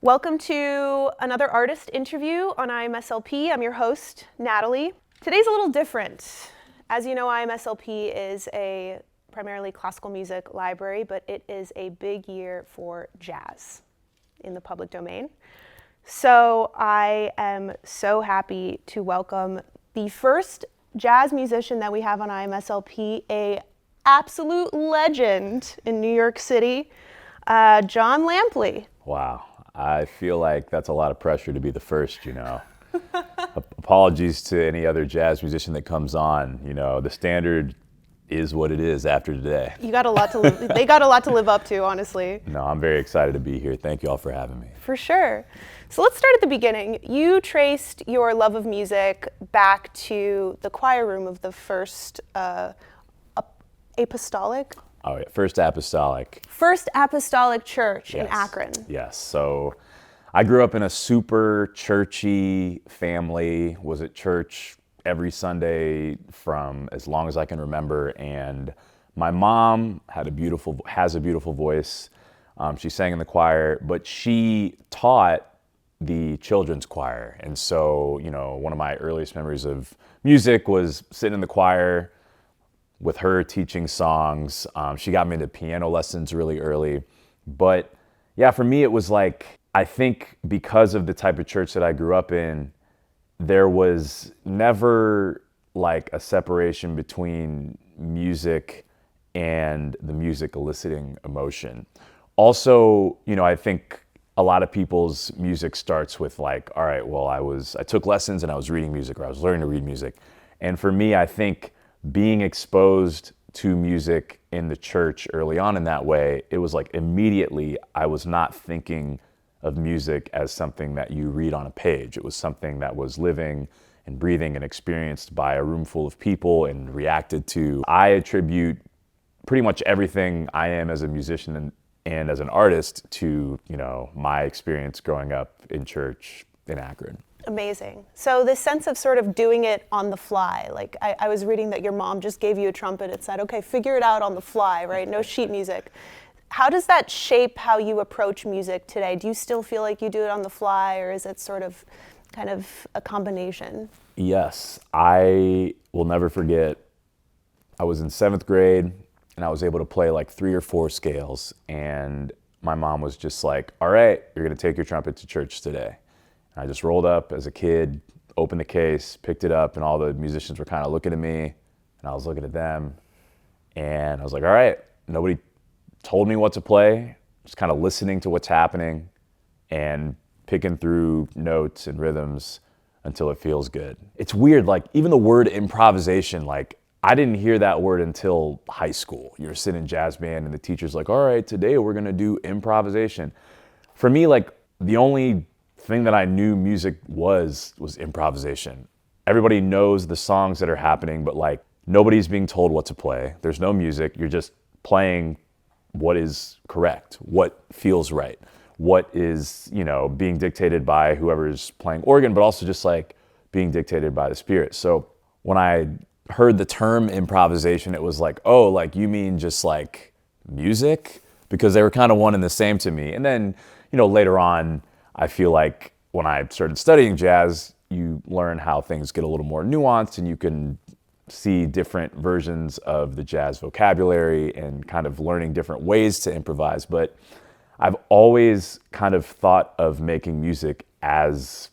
Welcome to another artist interview on IMSLP. I'm your host, Natalie. Today's a little different. As you know, IMSLP is a primarily classical music library, but it is a big year for jazz in the public domain. So I am so happy to welcome the first jazz musician that we have on IMSLP, a absolute legend in New York City, John Lampley. Wow. I feel like that's a lot of pressure to be the first, you know. Apologies to any other jazz musician that comes on. You know, the standard is what it is after today. You got a lot to live. They got a lot to live up to, honestly. No, I'm very excited to be here. Thank you all for having me. For sure. So let's start at the beginning. You traced your love of music back to the choir room of the first apostolic. Oh yeah, First Apostolic. First Apostolic Church in Yes. Akron. Yes. So I grew up in a super churchy family, was at church every Sunday from as long as I can remember. And my mom has a beautiful voice. She sang in the choir, but she taught the children's choir. And so, you know, one of my earliest memories of music was sitting in the choir with her teaching songs. She got me into piano lessons really early. But yeah, for me, it was like, I think because of the type of church that I grew up in, there was never like a separation between music and the music eliciting emotion. Also, you know, I think a lot of people's music starts with like, all right, well, I took lessons and I was reading music, or I was learning to read music. And for me, I think being exposed to music in the church early on in that way, it was like immediately I was not thinking of music as something that you read on a page. It was something that was living and breathing and experienced by a room full of people and reacted to. I attribute pretty much everything I am as a musician and as an artist to, you know, my experience growing up in church in Akron. Amazing. So this sense of sort of doing it on the fly, like I was reading that your mom just gave you a trumpet and said, okay, figure it out on the fly, right? No sheet music. How does that shape how you approach music today? Do you still feel like you do it on the fly, or is it sort of kind of a combination? Yes, I will never forget, I was in 7th grade and I was able to play like 3 or 4 scales, and my mom was just like, all right, you're gonna take your trumpet to church today. I just rolled up as a kid, opened the case, picked it up, and all the musicians were kind of looking at me, and I was looking at them, and I was like, all right, nobody told me what to play, just kind of listening to what's happening and picking through notes and rhythms until it feels good. It's weird, like even the word improvisation, like I didn't hear that word until high school. You're sitting in jazz band and the teacher's like, all right, today we're gonna do improvisation. For me, like the only thing that I knew music was improvisation. Everybody knows the songs that are happening, but like nobody's being told what to play. There's no music. You're just playing what is correct, what feels right, what is, you know, being dictated by whoever's playing organ, but also just like being dictated by the spirit. So when I heard the term improvisation, it was like, oh, like you mean just like music? Because they were kind of one and the same to me. And then, you know, later on, I feel like when I started studying jazz, you learn how things get a little more nuanced and you can see different versions of the jazz vocabulary and kind of learning different ways to improvise. But I've always kind of thought of making music as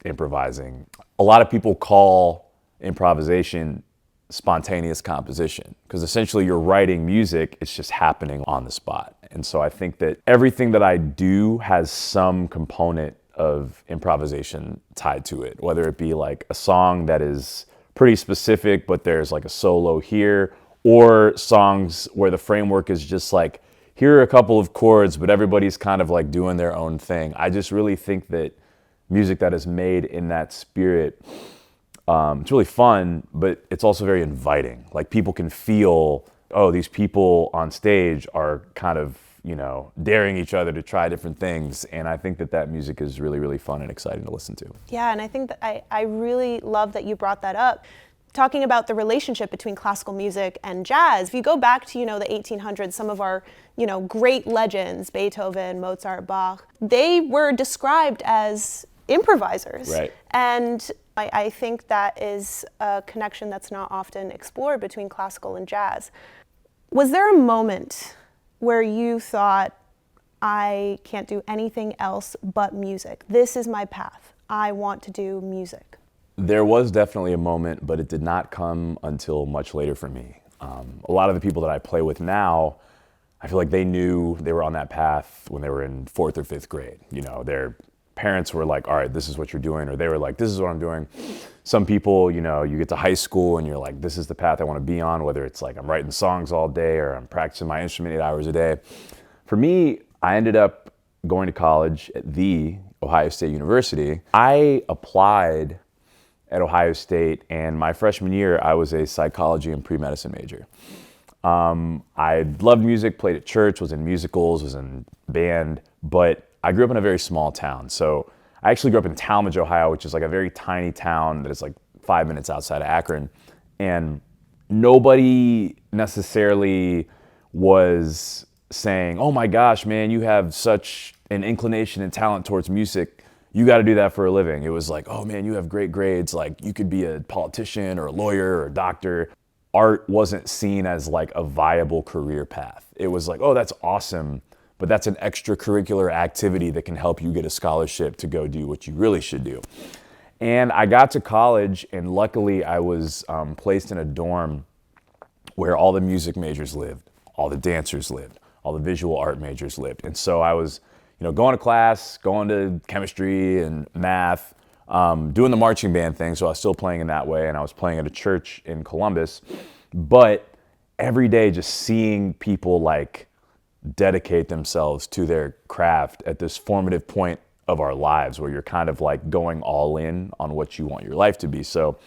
improvising. A lot of people call improvisation spontaneous composition because essentially you're writing music, it's just happening on the spot. And so I think that everything that I do has some component of improvisation tied to it, whether it be like a song that is pretty specific, but there's like a solo here, or songs where the framework is just like, here are a couple of chords, but everybody's kind of like doing their own thing. I just really think that music that is made in that spirit, it's really fun, but it's also very inviting. Like people can feel, oh, these people on stage are kind of, you know, daring each other to try different things. And I think that that music is really, really fun and exciting to listen to. Yeah, and I think that I really love that you brought that up. talking about the relationship between classical music and jazz. If you go back to, the 1800s, some of our, great legends, Beethoven, Mozart, Bach, they were described as improvisers. Right. And I think that is a connection that's not often explored between classical and jazz. Was there a moment where you thought, I can't do anything else but music? This is my path. I want to do music. There was definitely a moment, but it did not come until much later for me. A lot of the people that I play with now, I feel like they knew they were on that path when they were in 4th or 5th grade. Their parents were like, all right, this is what you're doing, or they were like, this is what I'm doing. Some people, you get to high school and you're like, this is the path I want to be on, whether it's like I'm writing songs all day or I'm practicing my instrument 8 hours a day. For me, I ended up going to college at the Ohio State University. I applied at Ohio State, and my freshman year, I was a psychology and pre-medicine major. I loved music, played at church, was in musicals, was in band, but I grew up in a very small town. So I actually grew up in Talmadge, Ohio, which is like a very tiny town that is like 5 minutes outside of Akron. And nobody necessarily was saying, oh my gosh, man, you have such an inclination and talent towards music. You got to do that for a living. It was like, oh man, you have great grades. Like you could be a politician or a lawyer or a doctor. Art wasn't seen as like a viable career path. It was like, oh, that's awesome, but that's an extracurricular activity that can help you get a scholarship to go do what you really should do. And I got to college, and luckily I was placed in a dorm where all the music majors lived, all the dancers lived, all the visual art majors lived. And so I was, going to class, going to chemistry and math, doing the marching band thing. So I was still playing in that way, and I was playing at a church in Columbus. But every day just seeing people like dedicate themselves to their craft at this formative point of our lives where you're kind of like going all in on what you want your life to be. So,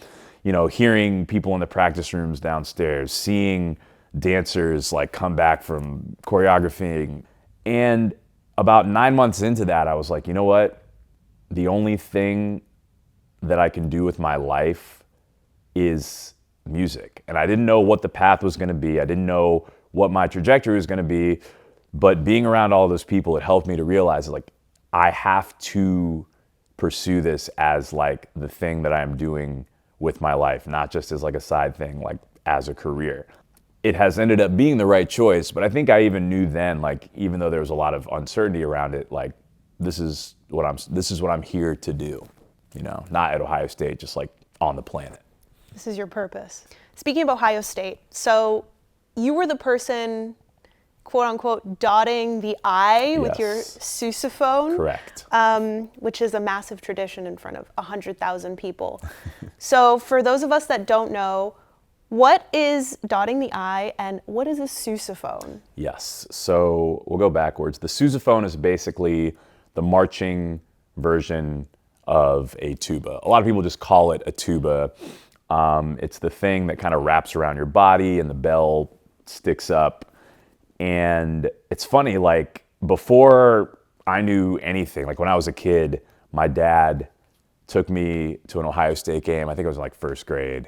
hearing people in the practice rooms downstairs, seeing dancers like come back from choreographing. And about 9 months into that, I was like, you know what? The only thing that I can do with my life is music. And I didn't know what the path was going to be. I didn't know what my trajectory was going to be. But being around all those people, it helped me to realize like I have to pursue this as like the thing that I'm doing with my life, not just as like a side thing, like as a career. It has ended up being the right choice, but I think I even knew then, like even though there was a lot of uncertainty around it, like this is what I'm here to do, not at Ohio State, just like on the planet. This is your purpose. Speaking of Ohio State, so you were the person, quote unquote, dotting the I with your sousaphone. Correct. Which is a massive tradition in front of 100,000 people. So for those of us that don't know, what is dotting the I and what is a sousaphone? Yes, so we'll go backwards. The sousaphone is basically the marching version of a tuba. A lot of people just call it a tuba. It's the thing that kind of wraps around your body and the bell sticks up. And it's funny, like before I knew anything, like when I was a kid, my dad took me to an Ohio State game. I think it was like first grade,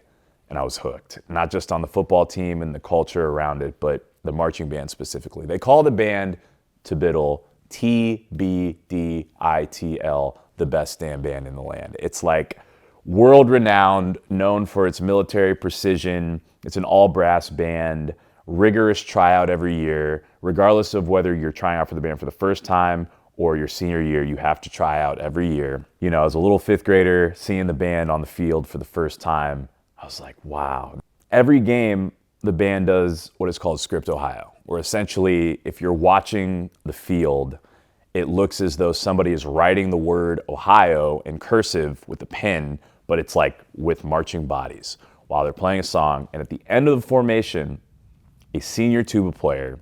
and I was hooked. Not just on the football team and the culture around it, but the marching band specifically. They call the band Tbidl, Tbditl, the best damn band in the land. It's like world renowned, known for its military precision. It's an all brass band, rigorous tryout every year. Regardless of whether you're trying out for the band for the first time or your senior year, you have to try out every year. As a little fifth grader, seeing the band on the field for the first time, I was like, wow. Every game, the band does what is called Script Ohio, where essentially, if you're watching the field, it looks as though somebody is writing the word Ohio in cursive with a pen, but it's like with marching bodies while they're playing a song. And at the end of the formation, a senior tuba player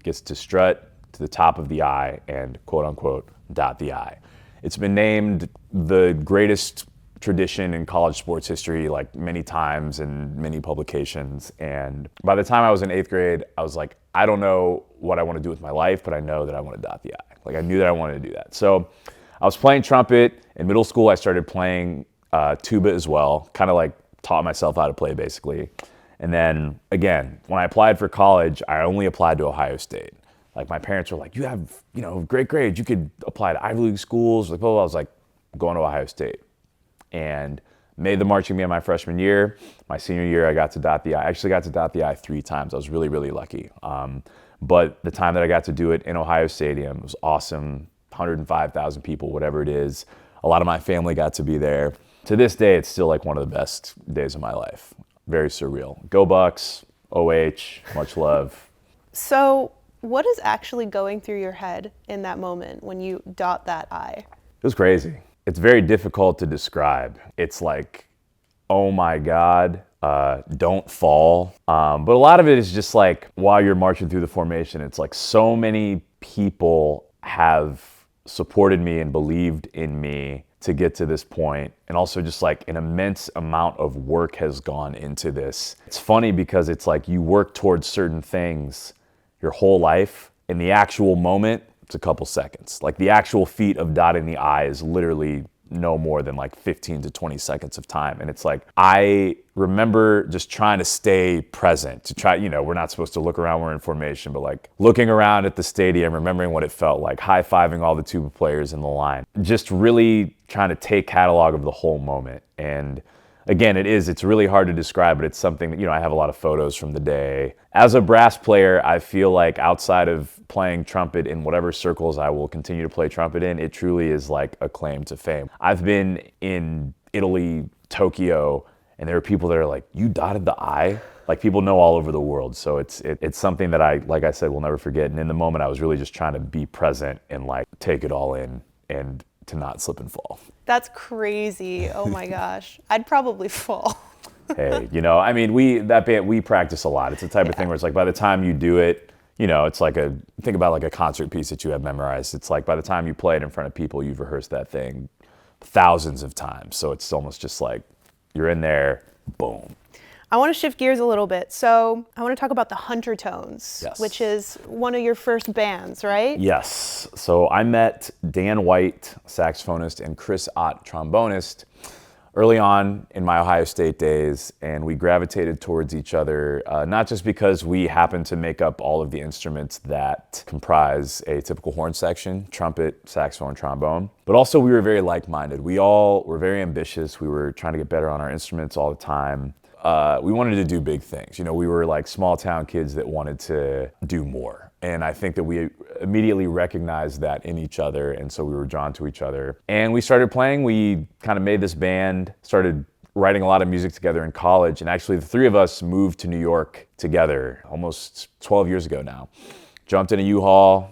gets to strut to the top of the I and quote unquote dot the I. It's been named the greatest tradition in college sports history like many times in many publications. And by the time I was in 8th grade, I was like, I don't know what I want to do with my life, but I know that I want to dot the I. Like I knew that I wanted to do that. So I was playing trumpet. In middle school, I started playing tuba as well, kind of like taught myself how to play basically. And then again, when I applied for college, I only applied to Ohio State. Like my parents were like, you have, great grades. You could apply to Ivy League schools. Like, blah, blah, blah. I was like, I'm going to Ohio State. And made the marching band my freshman year. My senior year, I got to dot the I. I actually got to dot the I 3 times. I was really, really lucky. But the time that I got to do it in Ohio Stadium was awesome. 105,000 people, whatever it is. A lot of my family got to be there. To this day, it's still like one of the best days of my life. Very surreal. Go Bucks, OH, much love. So what is actually going through your head in that moment when you dot that I? It was crazy. It's very difficult to describe. It's like, oh my God, don't fall. But a lot of it is just like, while you're marching through the formation, it's like so many people have supported me and believed in me to get to this point. And also just like an immense amount of work has gone into this. It's funny because it's like you work towards certain things your whole life. In the actual moment, it's a couple seconds. Like the actual feat of dotting the I is literally no more than like 15 to 20 seconds of time. And it's like, I remember just trying to stay present, to try, we're not supposed to look around, we're in formation, but like looking around at the stadium, remembering what it felt like, high-fiving all the tuba players in the line, just really trying to take catalog of the whole moment. And again, it's really hard to describe, but it's something that, I have a lot of photos from the day. As a brass player, I feel like outside of playing trumpet in whatever circles I will continue to play trumpet in, it truly is like a claim to fame. I've been in Italy, Tokyo, and there are people that are like, you dotted the I? Like people know all over the world. So it's something that I, like I said, will never forget. And in the moment, I was really just trying to be present and like take it all in and to not slip and fall. That's crazy. Oh my gosh. I'd probably fall. Hey, we practice a lot. It's the type of thing where it's like by the time you do it, it's like think about like a concert piece that you have memorized. It's like by the time you play it in front of people, you've rehearsed that thing thousands of times. So it's almost just like you're in there, boom. I want to shift gears a little bit. So I want to talk about the Huntertones, Yes. which is one of your first bands, right? Yes. So I met Dan White, saxophonist, and Chris Ott, trombonist, early on in my Ohio State days, and we gravitated towards each other, not just because we happened to make up all of the instruments that comprise a typical horn section, trumpet, saxophone, trombone, but also we were very like-minded. We all were very ambitious. We were trying to get better on our instruments all the time. We wanted to do big things. We were like small town kids that wanted to do more. And I think that we immediately recognized that in each other. And so we were drawn to each other. And we started playing. We kind of made this band, started writing a lot of music together in college. And actually the three of us moved to New York together almost 12 years ago now. Jumped in a U-Haul,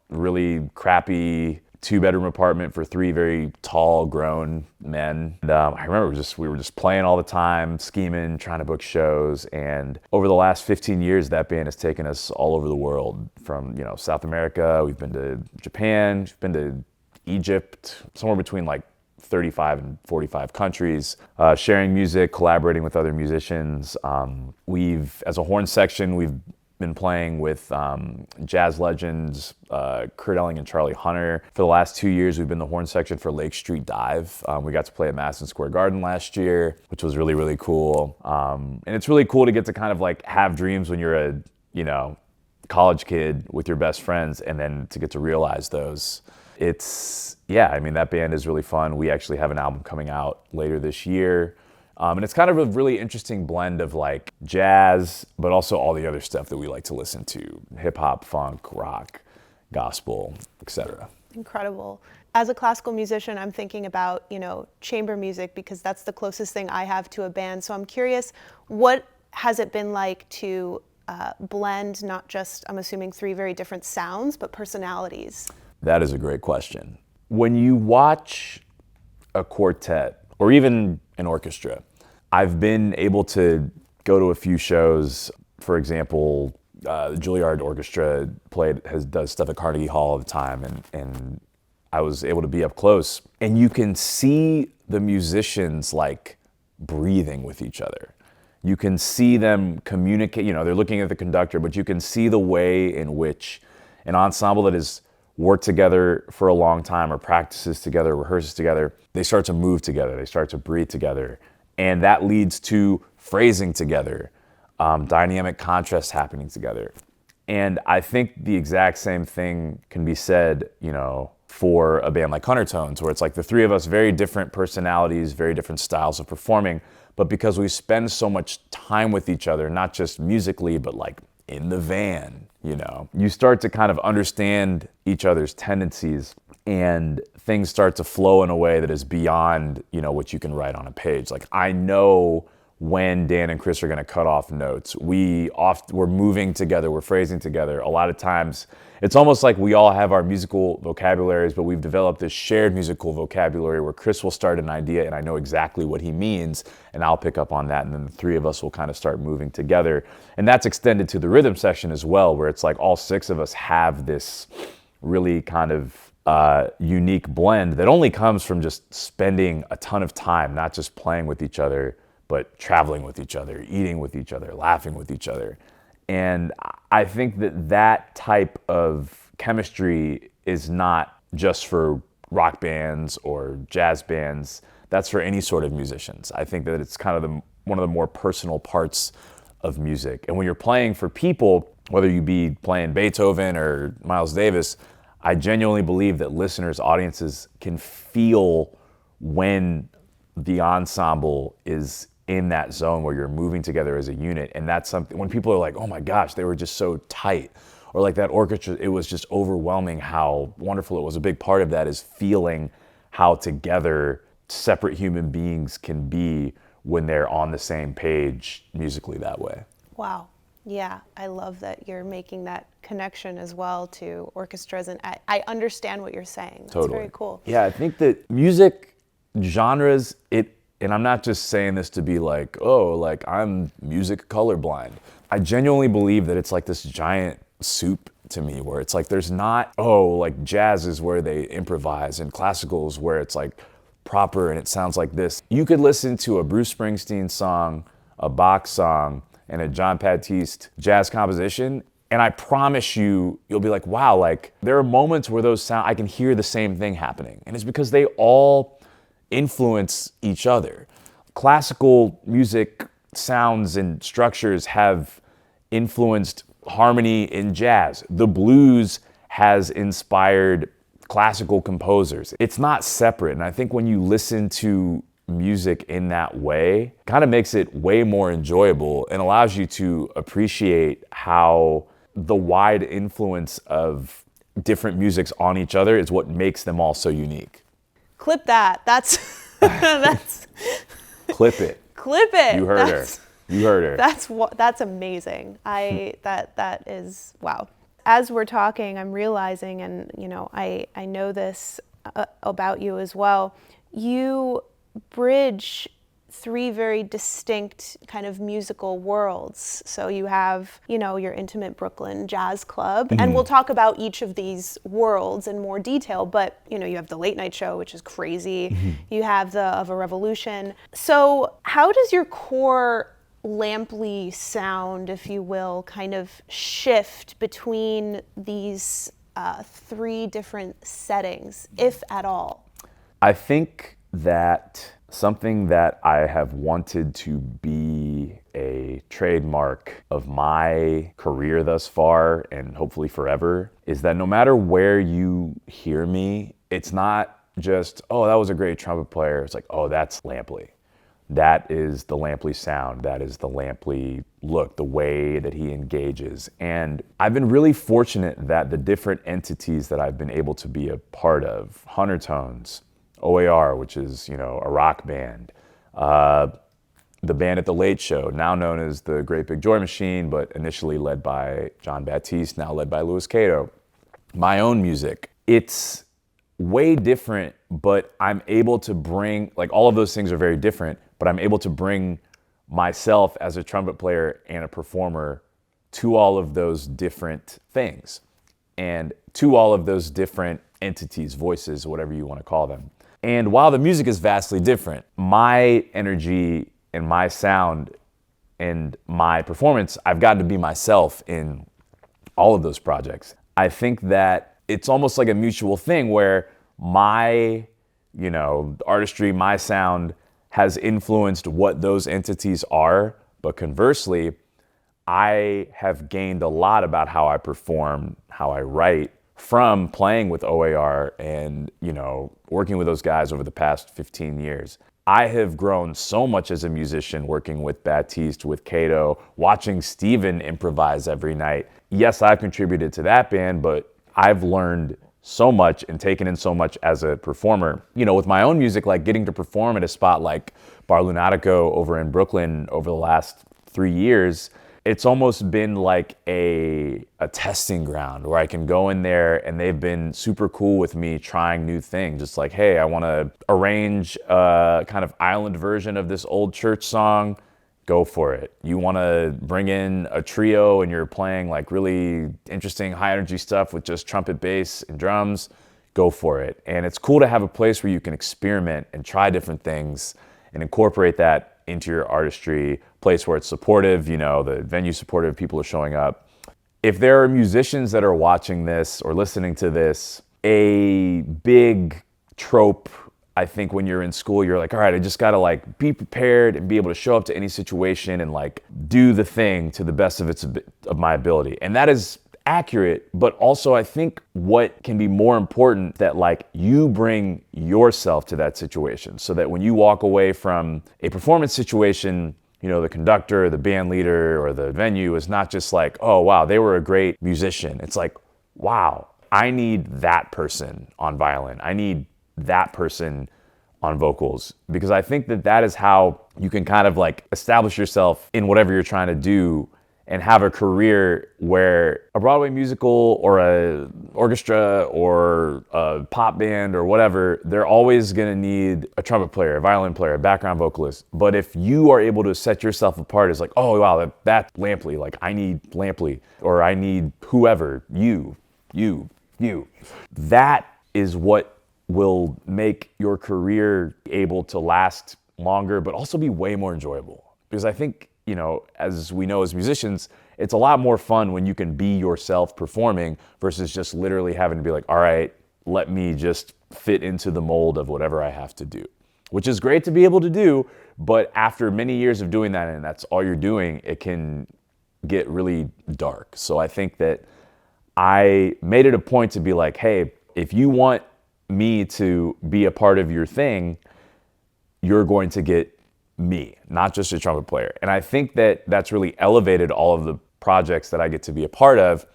really crappy 2-bedroom apartment for 3 very tall, grown men. And I remember we were just playing all the time, scheming, trying to book shows. And over the last 15 years, that band has taken us all over the world. From South America, we've been to Japan, we've been to Egypt, somewhere between like 35 and 45 countries, sharing music, collaborating with other musicians. As a horn section, we've been playing with jazz legends, Kurt Elling and Charlie Hunter. For the last 2 years, we've been the horn section for Lake Street Dive. We got to play at Madison Square Garden last year, which was really, really cool. And it's really cool to get to kind of like have dreams when you're a, college kid with your best friends, and then to get to realize those. That band is really fun. We actually have an album coming out later this year. And it's kind of a really interesting blend of like jazz, but also all the other stuff that we like to listen to: hip hop, funk, rock, gospel, etc. Incredible. As a classical musician, I'm thinking about, chamber music because that's the closest thing I have to a band. So I'm curious, what has it been like to blend not just, I'm assuming, 3 very different sounds, but personalities? That is a great question. When you watch a quartet or even an orchestra, I've been able to go to a few shows. For example, the Juilliard Orchestra does stuff at Carnegie Hall all the time, and I was able to be up close. And you can see the musicians like breathing with each other. You can see them communicate, they're looking at the conductor, but you can see the way in which an ensemble that has worked together for a long time or practices together, rehearses together, they start to move together, they start to breathe together. And that leads to phrasing together, dynamic contrast happening together. And I think the exact same thing can be said, for a band like Huntertones, where it's like the three of us, very different personalities, very different styles of performing, but because we spend so much time with each other, not just musically, but like in the van, you start to kind of understand each other's tendencies, and things start to flow in a way that is beyond, what you can write on a page. Like, I know when Dan and Chris are going to cut off notes. We're moving together, we're phrasing together. A lot of times, it's almost like we all have our musical vocabularies, but we've developed this shared musical vocabulary where Chris will start an idea and I know exactly what he means, and I'll pick up on that, and then the three of us will kind of start moving together. And that's extended to the rhythm section as well, where it's like all six of us have this really kind of unique blend that only comes from just spending a ton of time, not just playing with each other, but traveling with each other, eating with each other, laughing with each other. And I think that type of chemistry is not just for rock bands or jazz bands. That's for any sort of musicians. I think that it's kind of one of the more personal parts of music. And when you're playing for people, whether you be playing Beethoven or Miles Davis, I genuinely believe that listeners, audiences can feel when the ensemble is in that zone where you're moving together as a unit. And that's something, when people are like, oh my gosh, they were just so tight, or like that orchestra, it was just overwhelming how wonderful it was. A big part of that is feeling how together separate human beings can be when they're on the same page musically that way. Wow. Yeah, I love that you're making that connection as well to orchestras, and I understand what you're saying. That's Totally. Very cool. Yeah, I think that music genres, and I'm not just saying this to be like, oh, like I'm music colorblind. I genuinely believe that it's like this giant soup to me, where it's like there's not, like jazz is where they improvise and classical is where it's like proper and it sounds like this. You could listen to a Bruce Springsteen song, a Bach song, and a John Baptiste jazz composition, and I promise you'll be like, wow, like there are moments where those sound, I can hear the same thing happening. And it's because they all influence each other. Classical music sounds and structures have influenced harmony in jazz. The blues has inspired classical composers. It's not separate. And I think when you listen to music in that way, it kind of makes it way more enjoyable and allows you to appreciate how the wide influence of different musics on each other is what makes them all so unique. Clip that. That's Clip it. Clip it. You heard her. You heard her. That's amazing. That is wow. As we're talking, I'm realizing, and I know this about you as well. You bridge three very distinct kind of musical worlds. So you have, your intimate Brooklyn jazz club, and we'll talk about each of these worlds in more detail, but you have the late night show, which is crazy. You have the Of a Revolution. So how does your core Lampley sound, if you will, kind of shift between these three different settings, if at all? I think that something that I have wanted to be a trademark of my career thus far, and hopefully forever, is that no matter where you hear me, it's not just, oh, that was a great trumpet player. It's like, oh, that's Lampley. That is the Lampley sound. That is the Lampley look, the way that he engages. And I've been really fortunate that the different entities that I've been able to be a part of, Huntertones, OAR, which is, a rock band, the band at the Late Show, now known as the Great Big Joy Machine, but initially led by John Baptiste, now led by Louis Cato. My own music, it's way different, but I'm able to bring, like all of those things are very different, but I'm able to bring myself as a trumpet player and a performer to all of those different things and to all of those different entities, voices, whatever you want to call them. And while the music is vastly different, my energy and my sound and my performance, I've gotten to be myself in all of those projects. I think that it's almost like a mutual thing where my, artistry, my sound has influenced what those entities are. But conversely, I have gained a lot about how I perform, how I write from playing with OAR and, working with those guys over the past 15 years. I have grown so much as a musician working with Baptiste, with Kato, watching Steven improvise every night. Yes, I've contributed to that band, but I've learned so much and taken in so much as a performer. With my own music, like getting to perform at a spot like Bar Lunàtico over in Brooklyn over the last 3 years, it's almost been like a testing ground where I can go in there, and they've been super cool with me trying new things. It's like, hey, I want to arrange a kind of island version of this old church song. Go for it. You want to bring in a trio and you're playing like really interesting high energy stuff with just trumpet, bass, and drums. Go for it. And it's cool to have a place where you can experiment and try different things and incorporate that into your artistry, place where it's supportive, the venue supportive, people are showing up. If there are musicians that are watching this or listening to this, a big trope, I think when you're in school, you're like, all right, I just gotta like be prepared and be able to show up to any situation and like do the thing to the best of my ability. And that is accurate, but also I think what can be more important that like you bring yourself to that situation so that when you walk away from a performance situation, the conductor, the band leader, or the venue is not just like, oh wow, they were a great musician. It's like, wow, I need that person on violin. I need that person on vocals, because I think that is how you can kind of like establish yourself in whatever you're trying to do and have a career where a Broadway musical or a orchestra or a pop band or whatever, they're always gonna need a trumpet player, a violin player, a background vocalist. But if you are able to set yourself apart as like, oh wow, that's Lampley, like I need Lampley, or I need whoever, you. That is what will make your career able to last longer, but also be way more enjoyable. Because I think, as we know as musicians, it's a lot more fun when you can be yourself performing versus just literally having to be like, all right, let me just fit into the mold of whatever I have to do, which is great to be able to do. But after many years of doing that, and that's all you're doing, it can get really dark. So I think that I made it a point to be like, hey, if you want me to be a part of your thing, you're going to get me, not just a trumpet player. And I think that that's really elevated all of the projects that I get to be a part of.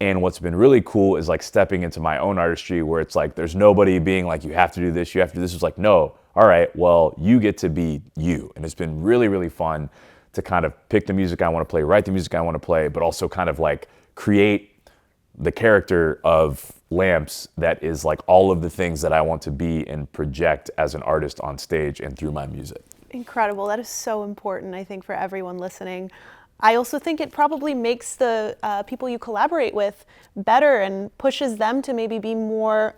And what's been really cool is like stepping into my own artistry where it's like, there's nobody being like, you have to do this, you have to do this. It's like, no, all right, well, you get to be you. And it's been really, really fun to kind of pick the music I want to play, write the music I want to play, but also kind of like create the character of Lamps that is like all of the things that I want to be and project as an artist on stage and through my music. Incredible. That is so important, I think, for everyone listening. I also think it probably makes the people you collaborate with better and pushes them to maybe be more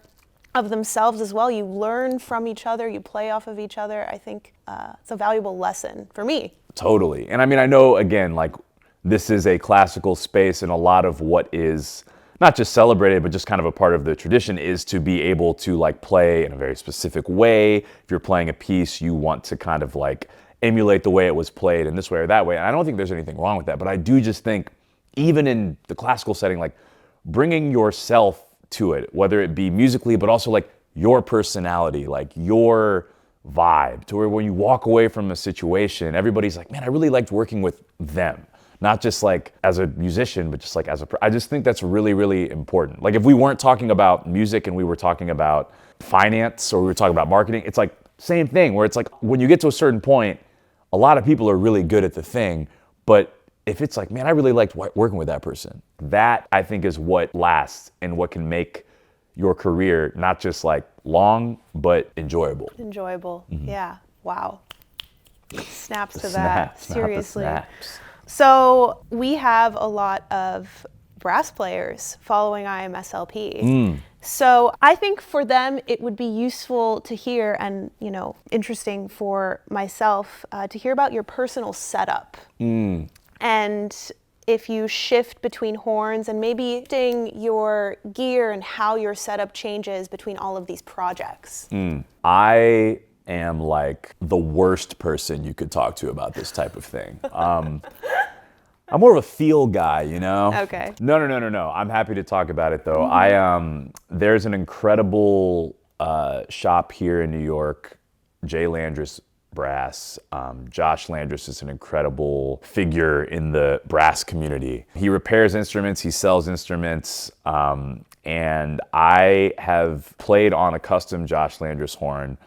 of themselves as well. You learn from each other, you play off of each other. I think it's a valuable lesson for me. Totally. And I mean, I know, again, like this is a classical space, and a lot of what is not just celebrated, but just kind of a part of the tradition is to be able to like play in a very specific way. If you're playing a piece, you want to kind of like emulate the way it was played in this way or that way. And I don't think there's anything wrong with that, but I do just think even in the classical setting, like bringing yourself to it, whether it be musically, but also like your personality, like your vibe, to where when you walk away from a situation, everybody's like, man, I really liked working with them. Not just like as a musician, but just like I just think that's really, really important. Like if we weren't talking about music and we were talking about finance or we were talking about marketing, it's like same thing where it's like when you get to a certain point, a lot of people are really good at the thing, but if it's like, man, I really liked working with that person, that I think is what lasts and what can make your career not just like long, but enjoyable. Enjoyable, yeah, wow. Snaps to Snaps, that, seriously. snaps. So we have a lot of brass players following IMSLP. So I think for them it would be useful to hear, and interesting for myself to hear about your personal setup. And if you shift between horns and maybe your gear and how your setup changes between all of these projects. I am like the worst person you could talk to about this type of thing. I'm more of a feel guy, you know? Okay. No. I'm happy to talk about it though. There's an incredible shop here in New York, Jay Landris Brass. Josh Landris is an incredible figure in the brass community. He repairs instruments, he sells instruments, and I have played on a custom Josh Landris horn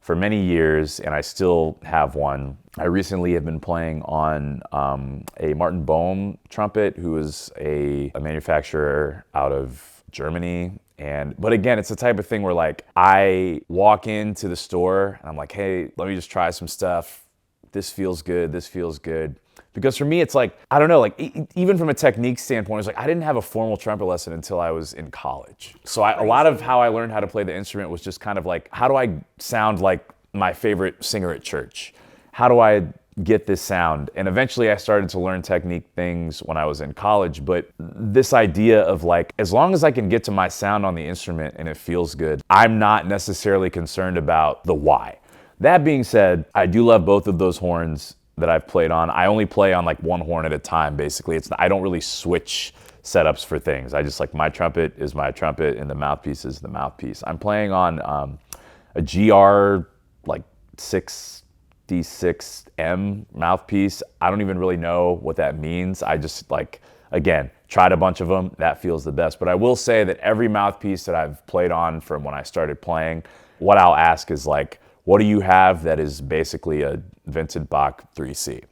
for many years, and I still have one. I recently have been playing on a Martin Bohm trumpet, who is a manufacturer out of Germany. But again, it's the type of thing where like I walk into the store and I'm like, hey, let me just try some stuff. This feels good, this feels good. Because for me, it's like, I don't know, like even from a technique standpoint, it's like I didn't have a formal trumpet lesson until I was in college. So a lot of how I learned how to play the instrument was just kind of like, how do I sound like my favorite singer at church? How do I get this sound? And eventually I started to learn technique things when I was in college, but this idea of like, as long as I can get to my sound on the instrument and it feels good, I'm not necessarily concerned about the why. That being said, I do love both of those horns that I've played on. I only play on like one horn at a time, basically. I don't really switch setups for things. I just like, my trumpet is my trumpet and the mouthpiece is the mouthpiece. I'm playing on a GR like 6D6M mouthpiece. I don't even really know what that means. I just like, again, tried a bunch of them. That feels the best. But I will say that every mouthpiece that I've played on from when I started playing, what I'll ask is like, what do you have that is basically a Vincent Bach 3C?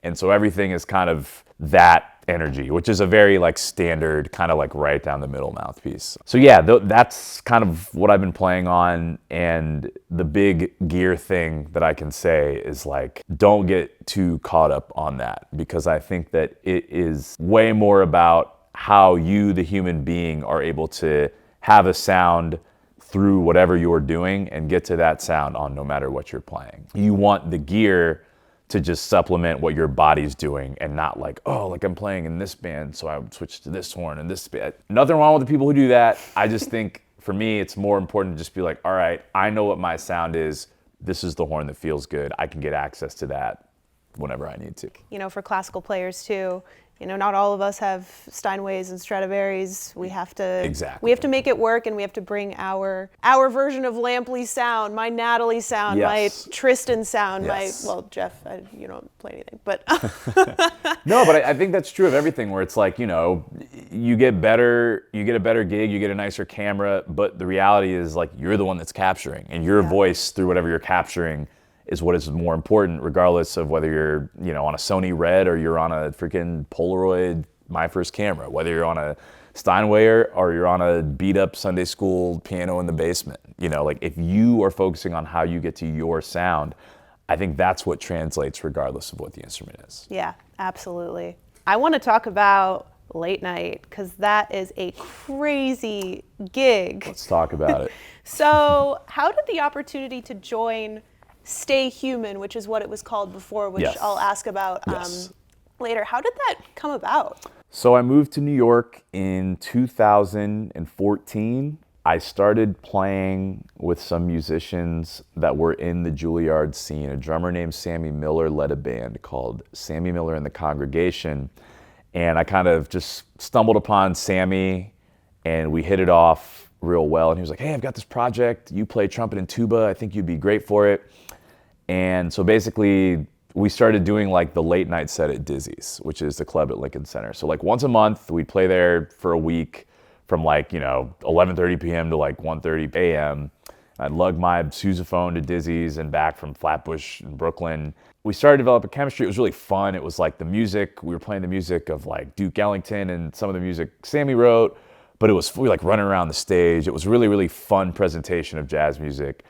And so everything is kind of that energy, which is a very like standard kind of like right down the middle mouthpiece. So yeah, that's kind of what I've been playing on. And the big gear thing that I can say is like, don't get too caught up on that, because I think that it is way more about how you, the human being, are able to have a sound through whatever you're doing and get to that sound on no matter what you're playing. You want the gear to just supplement what your body's doing and not like, oh, like I'm playing in this band, so I would switch to this horn and this band. Nothing wrong with the people who do that. I just think for me, it's more important to just be like, all right, I know what my sound is. This is the horn that feels good. I can get access to that whenever I need to. You know, for classical players too, you know, not all of us have Steinways and Stradivarius. We have to make it work, and we have to bring our version of Lampley sound, my Natalie sound, my Tristan sound, well, Jeff, you don't play anything, but no, but I think that's true of everything, where it's like, you know, you get a better gig, you get a nicer camera, but the reality is like you're the one that's capturing, and your voice through whatever you're capturing is what is more important, regardless of whether you're, you know, on a Sony Red or you're on a freaking Polaroid, my first camera, whether you're on a Steinway or you're on a beat up Sunday school piano in the basement. You know, like if you are focusing on how you get to your sound, I think that's what translates regardless of what the instrument is. Yeah, absolutely. I want to talk about late night, because that is a crazy gig. Let's talk about it. So how did the opportunity to join Stay Human, which is what it was called before, which I'll ask about later. How did that come about? So I moved to New York in 2014. I started playing with some musicians that were in the Juilliard scene. A drummer named Sammy Miller led a band called Sammy Miller and the Congregation. And I kind of just stumbled upon Sammy, and we hit it off real well. And he was like, hey, I've got this project. You play trumpet and tuba. I think you'd be great for it. And so basically we started doing like the late night set at Dizzy's, which is the club at Lincoln Center. So like once a month we'd play there for a week from like, you know, 11:30 p.m. to like 1:30 a.m. I'd lug my Sousaphone to Dizzy's and back from Flatbush in Brooklyn. We started to develop a chemistry. It was really fun. It was like the music, we were playing the music of like Duke Ellington and some of the music Sammy wrote, but it was, we were like running around the stage. It was really, really fun presentation of jazz music.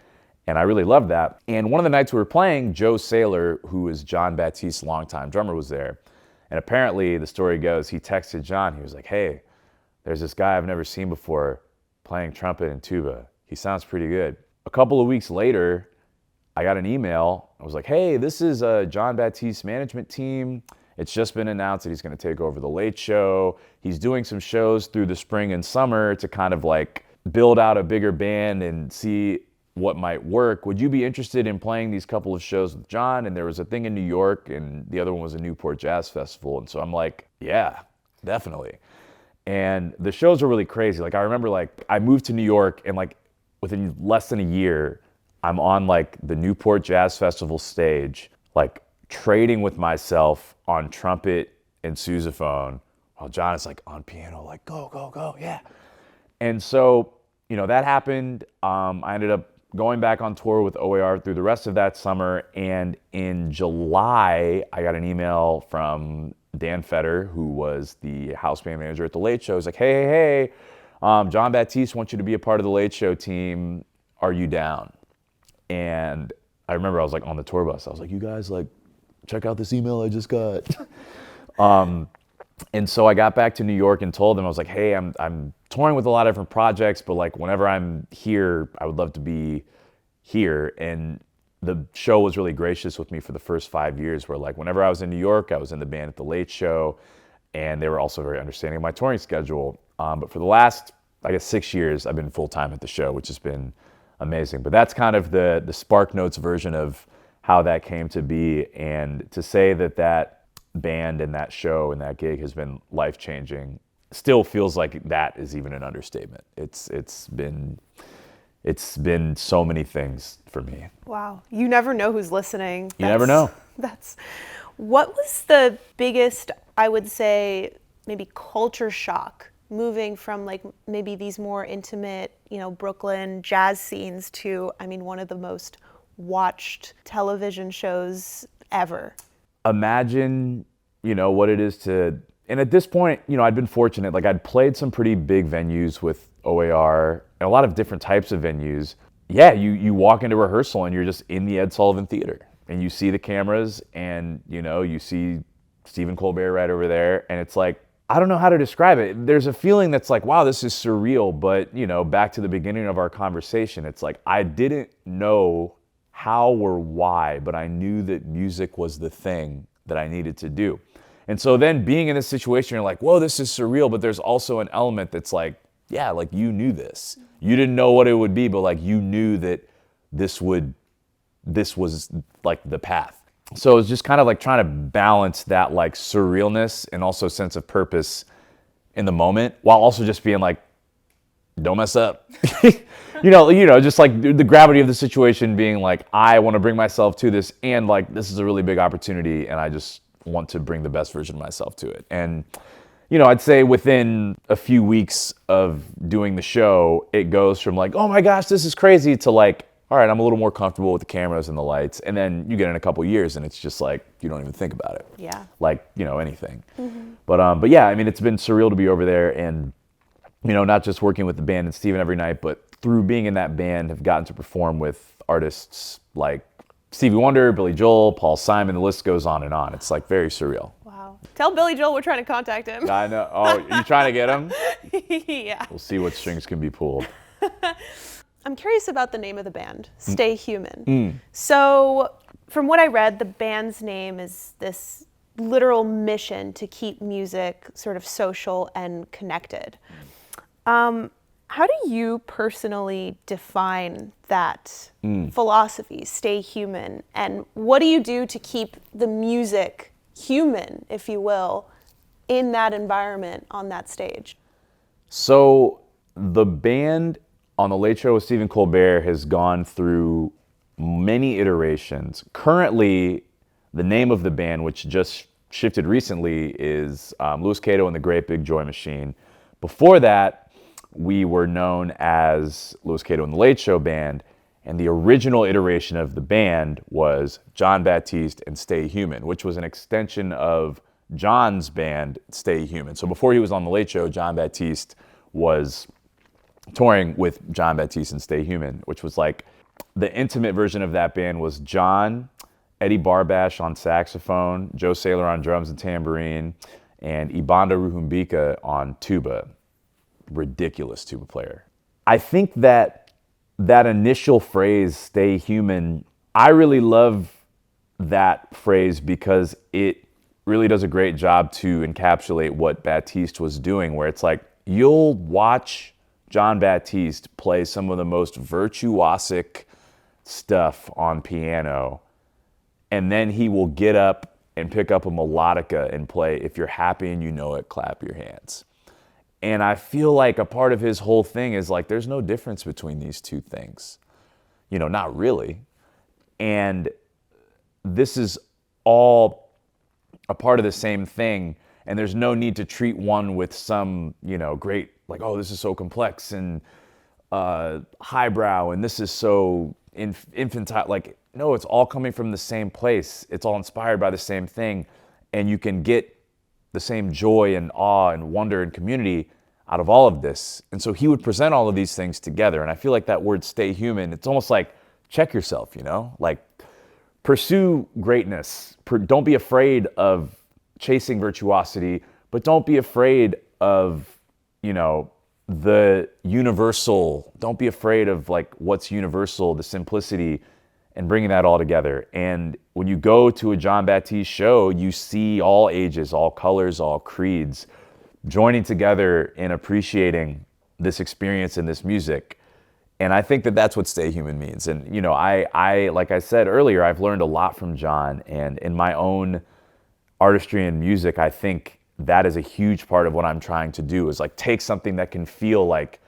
And I really loved that. And one of the nights we were playing, Joe Saylor, who is John Baptiste's longtime drummer, was there. And apparently, the story goes, he texted John. He was like, hey, there's this guy I've never seen before playing trumpet and tuba. He sounds pretty good. A couple of weeks later, I got an email. I was like, hey, this is John Baptiste's management team. It's just been announced that he's going to take over The Late Show. He's doing some shows through the spring and summer to kind of like build out a bigger band and see what might work. Would you be interested in playing these couple of shows with John? And there was a thing in New York, and the other one was a Newport Jazz Festival. And so I'm like, yeah, definitely. And the shows are really crazy. Like I remember, like I moved to New York, and like within less than a year, I'm on like the Newport Jazz Festival stage, like trading with myself on trumpet and sousaphone, while John is like on piano, like go, go, go, yeah. And so, you know, that happened. I ended up going back on tour with OAR through the rest of that summer. And in July, I got an email from Dan Fetter, who was the house band manager at The Late Show. He's like, hey, John Batiste wants you to be a part of The Late Show team. Are you down? And I remember I was like on the tour bus. I was like, you guys, like, check out this email I just got. And so I got back to New York and told them, I was like, hey, I'm touring with a lot of different projects, but like whenever I'm here, I would love to be here. And the show was really gracious with me for the first 5 years, where like whenever I was in New York, I was in the band at The Late Show, and they were also very understanding of my touring schedule. But for the last, I guess, 6 years, I've been full-time at the show, which has been amazing. But that's kind of the Spark Notes version of how that came to be. And to say that that band and that show and that gig has been life-changing still feels like that is even an understatement. It's been so many things for me. Wow. You never know who's listening. You never know. What was the biggest, I would say, maybe culture shock moving from like maybe these more intimate, you know, Brooklyn jazz scenes to, I mean, one of the most watched television shows ever? Imagine, you know, what it is to, and at this point, you know, I'd been fortunate, like I'd played some pretty big venues with OAR and a lot of different types of venues. Yeah, you walk into rehearsal and you're just in the Ed Sullivan Theater, and you see the cameras, and you know, you see Stephen Colbert right over there, and it's like, I don't know how to describe it. There's a feeling that's like, wow, this is surreal. But you know, back to the beginning of our conversation, it's like I didn't know how or why, but I knew that music was the thing that I needed to do. And so then being in this situation, you're like, whoa, this is surreal, but there's also an element that's like, yeah, like you knew this. You didn't know what it would be, but like you knew that this was like the path. So it was just kind of like trying to balance that like surrealness and also sense of purpose in the moment, while also just being like, don't mess up. you know, just like the gravity of the situation being like, I want to bring myself to this, and like, this is a really big opportunity, and I just want to bring the best version of myself to it. And, you know, I'd say within a few weeks of doing the show, it goes from like, oh my gosh, this is crazy, to like, all right, I'm a little more comfortable with the cameras and the lights. And then you get in a couple years and it's just like, you don't even think about it. Yeah. Like, you know, anything. Mm-hmm. But yeah, I mean, it's been surreal to be over there, and, you know, not just working with the band and Steven every night, but through being in that band, have gotten to perform with artists like Stevie Wonder, Billy Joel, Paul Simon, the list goes on and on. It's like very surreal. Wow. Tell Billy Joel we're trying to contact him. I know. Oh, you trying to get him? Yeah. We'll see what strings can be pulled. I'm curious about the name of the band, Stay Human. So from what I read, the band's name is this literal mission to keep music sort of social and connected. How do you personally define that philosophy, stay human? And what do you do to keep the music human, if you will, in that environment, on that stage? So the band on The Late Show with Stephen Colbert has gone through many iterations. Currently, the name of the band, which just shifted recently, is Louis Cato and the Great Big Joy Machine. Before that, we were known as Louis Cato and the Late Show Band, and the original iteration of the band was John Batiste and Stay Human, which was an extension of John's band, Stay Human. So before he was on the Late Show, John Batiste was touring with John Batiste and Stay Human, which was like the intimate version of that band was John, Eddie Barbash on saxophone, Joe Saylor on drums and tambourine, and Ibanda Ruhumbika on tuba. Ridiculous tuba player. I think that initial phrase, stay human, I really love that phrase because it really does a great job to encapsulate what Batiste was doing, where it's like, you'll watch John Batiste play some of the most virtuosic stuff on piano, and then he will get up and pick up a melodica and play, "If you're happy and you know it, clap your hands." And I feel like a part of his whole thing is like, there's no difference between these two things. Not really. And this is all a part of the same thing. And there's no need to treat one with some, great, like, oh, this is so complex and highbrow, and this is so infantile. Like, no, it's all coming from the same place. It's all inspired by the same thing. And you can get the same joy and awe and wonder and community out of all of this. And so he would present all of these things together. And I feel like that word "stay human," it's almost like check yourself, like pursue greatness. Don't be afraid of chasing virtuosity, but don't be afraid of, the universal. Don't be afraid of like what's universal, the simplicity, and bringing that all together. And when you go to a John Batiste show, you see all ages, all colors, all creeds joining together and appreciating this experience and this music. And I think that that's what "stay human" means. And, I like I said earlier, I've learned a lot from John, and in my own artistry and music, I think that is a huge part of what I'm trying to do, is like take something that can feel like,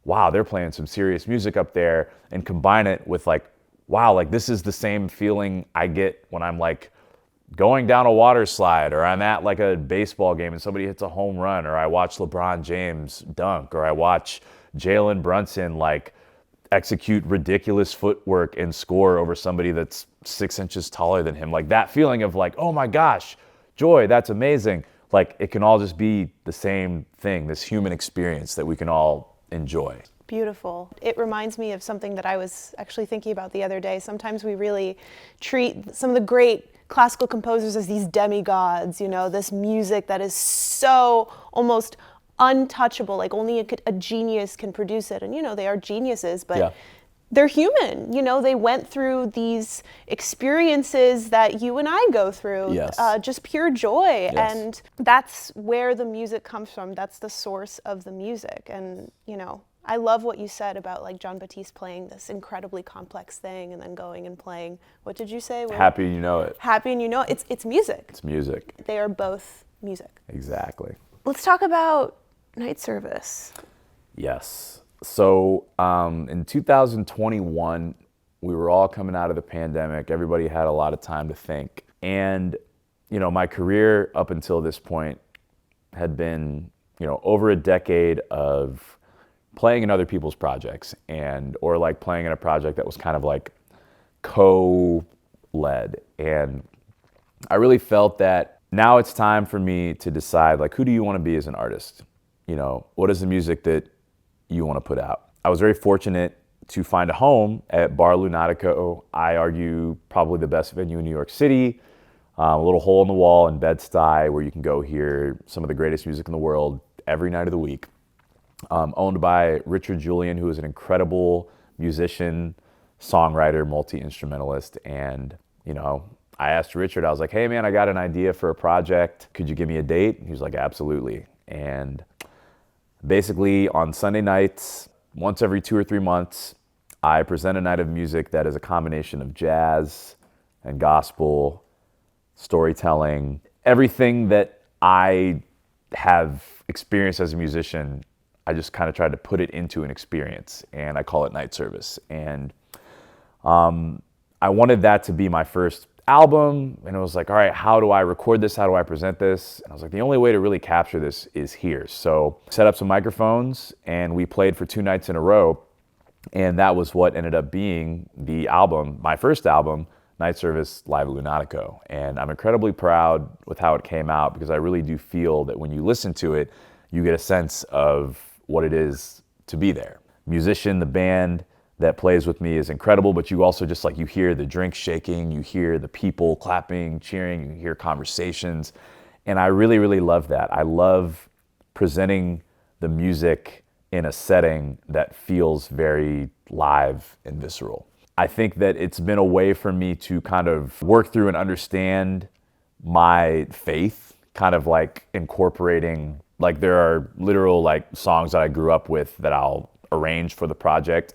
wow, they're playing some serious music up there, and combine it with like, wow, like this is the same feeling I get when I'm like going down a water slide, or I'm at like a baseball game and somebody hits a home run, or I watch LeBron James dunk, or I watch Jalen Brunson like execute ridiculous footwork and score over somebody that's 6 inches taller than him. Like that feeling of like, oh my gosh, joy, that's amazing. Like it can all just be the same thing, this human experience that we can all enjoy. Beautiful. It reminds me of something that I was actually thinking about the other day. Sometimes we really treat some of the great classical composers as these demigods, this music that is so almost untouchable, like only a genius can produce it. And, they are geniuses, but they're human. They went through these experiences that you and I go through, just pure joy. Yes. And that's where the music comes from. That's the source of the music. And, I love what you said about like John Batiste playing this incredibly complex thing and then going and playing, what did you say? Happy and you know it. Happy and you know it. It's music. It's music. They are both music. Exactly. Let's talk about night service. Yes. So in 2021, we were all coming out of the pandemic. Everybody had a lot of time to think. And, my career up until this point had been, over a decade of playing in other people's projects, or like playing in a project that was kind of like co-led. And I really felt that now it's time for me to decide, like, who do you want to be as an artist? What is the music that you want to put out? I was very fortunate to find a home at Bar Lunàtico. I argue probably the best venue in New York City, a little hole in the wall in Bed-Stuy where you can go hear some of the greatest music in the world every night of the week. Owned by Richard Julian, who is an incredible musician, songwriter, multi-instrumentalist. And, I asked Richard, I was like, hey man, I got an idea for a project. Could you give me a date? He was like, absolutely. And basically on Sunday nights, once every 2 or 3 months, I present a night of music that is a combination of jazz and gospel, storytelling, everything that I have experienced as a musician. I just kind of tried to put it into an experience, and I call it night service. And I wanted that to be my first album, and it was like, all right, how do I record this? How do I present this? And I was like, the only way to really capture this is here. So set up some microphones, and we played for 2 nights in a row, and that was what ended up being the album, my first album, Night Service Live at Lunàtico. And I'm incredibly proud with how it came out, because I really do feel that when you listen to it, you get a sense of what it is to be there. Musician, the band that plays with me is incredible, but you also just like, you hear the drinks shaking, you hear the people clapping, cheering, you hear conversations. And I really, really love that. I love presenting the music in a setting that feels very live and visceral. I think that it's been a way for me to kind of work through and understand my faith, kind of like incorporating, like there are literal like songs that I grew up with that I'll arrange for the project,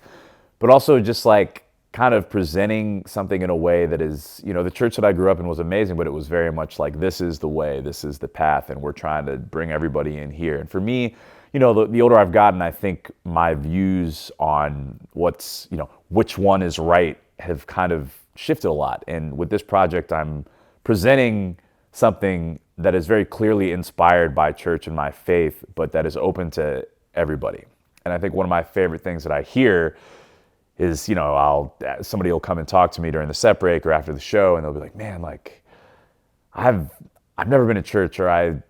but also just like kind of presenting something in a way that is, the church that I grew up in was amazing, but it was very much like, this is the way, this is the path, and we're trying to bring everybody in here. And for me, the older I've gotten, I think my views on what's, which one is right have kind of shifted a lot. And with this project, I'm presenting something that is very clearly inspired by church and my faith, but that is open to everybody. And I think one of my favorite things that I hear is, somebody will come and talk to me during the set break or after the show, and they'll be like, man, like, I've never been to church, or I,